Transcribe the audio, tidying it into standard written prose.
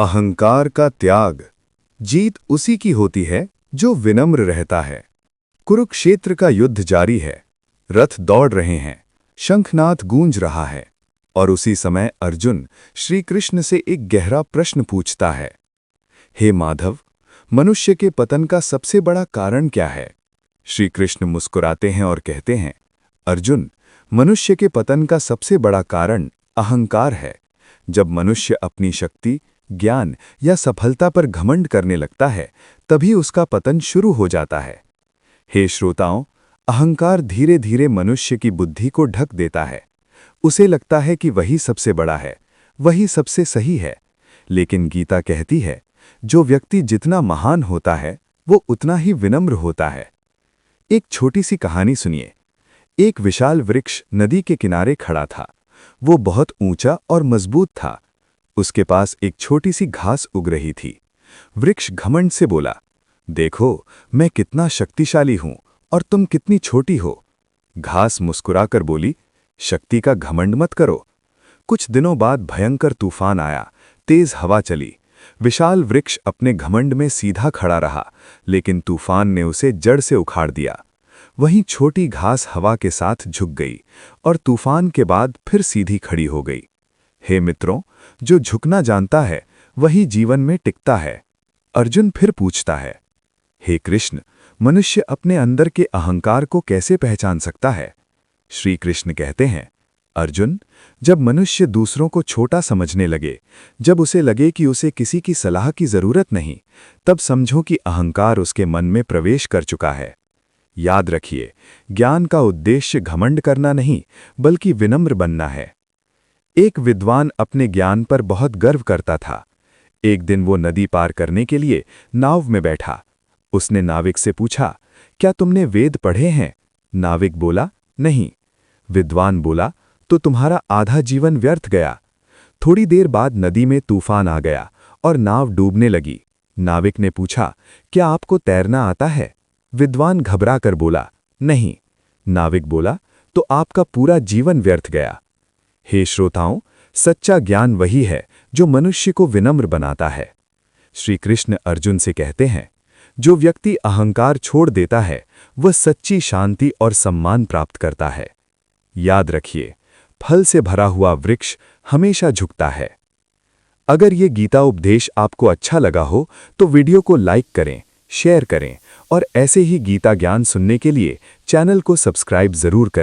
अहंकार का त्याग। जीत उसी की होती है जो विनम्र रहता है। कुरुक्षेत्र का युद्ध जारी है। रथ दौड़ रहे हैं, शंखनाद गूंज रहा है, और उसी समय अर्जुन श्री कृष्ण से एक गहरा प्रश्न पूछता है। हे माधव, मनुष्य के पतन का सबसे बड़ा कारण क्या है? श्री कृष्ण मुस्कुराते हैं और कहते हैं, अर्जुन, मनुष्य के पतन का सबसे बड़ा कारण अहंकार है। जब मनुष्य अपनी शक्ति, ज्ञान या सफलता पर घमंड करने लगता है, तभी उसका पतन शुरू हो जाता है। हे श्रोताओं, अहंकार धीरे धीरे मनुष्य की बुद्धि को ढक देता है। उसे लगता है कि वही सबसे बड़ा है, वही सबसे सही है। लेकिन गीता कहती है, जो व्यक्ति जितना महान होता है, वो उतना ही विनम्र होता है। एक छोटी सी कहानी सुनिए। एक विशाल वृक्ष नदी के किनारे खड़ा था। वो बहुत ऊंचा और मजबूत था। उसके पास एक छोटी सी घास उग रही थी। वृक्ष घमंड से बोला, देखो, मैं कितना शक्तिशाली हूं और तुम कितनी छोटी हो। घास मुस्कुराकर बोली, शक्ति का घमंड मत करो। कुछ दिनों बाद भयंकर तूफान आया, तेज हवा चली। विशाल वृक्ष अपने घमंड में सीधा खड़ा रहा, लेकिन तूफान ने उसे जड़ से उखाड़ दिया। वहीं छोटी घास हवा के साथ झुक गई और तूफान के बाद फिर सीधी खड़ी हो गई। हे मित्रों, जो झुकना जानता है वही जीवन में टिकता है। अर्जुन फिर पूछता है, हे कृष्ण, मनुष्य अपने अंदर के अहंकार को कैसे पहचान सकता है? श्री कृष्ण कहते हैं, अर्जुन, जब मनुष्य दूसरों को छोटा समझने लगे, जब उसे लगे कि उसे किसी की सलाह की जरूरत नहीं, तब समझो कि अहंकार उसके मन में प्रवेश कर चुका है। याद रखिए, ज्ञान का उद्देश्य घमंड करना नहीं, बल्कि विनम्र बनना है। एक विद्वान अपने ज्ञान पर बहुत गर्व करता था। एक दिन वो नदी पार करने के लिए नाव में बैठा। उसने नाविक से पूछा, क्या तुमने वेद पढ़े हैं? नाविक बोला, नहीं। विद्वान बोला, तो तुम्हारा आधा जीवन व्यर्थ गया। थोड़ी देर बाद नदी में तूफान आ गया और नाव डूबने लगी। नाविक ने पूछा, क्या आपको तैरना आता है? विद्वान घबरा कर बोला, नहीं। नाविक बोला, तो आपका पूरा जीवन व्यर्थ गया। हे श्रोताओं, सच्चा ज्ञान वही है जो मनुष्य को विनम्र बनाता है। श्री कृष्ण अर्जुन से कहते हैं, जो व्यक्ति अहंकार छोड़ देता है, वह सच्ची शांति और सम्मान प्राप्त करता है। याद रखिए, फल से भरा हुआ वृक्ष हमेशा झुकता है। अगर ये गीता उपदेश आपको अच्छा लगा हो तो वीडियो को लाइक करें, शेयर करें और ऐसे ही गीता ज्ञान सुनने के लिए चैनल को सब्सक्राइब जरूर करें।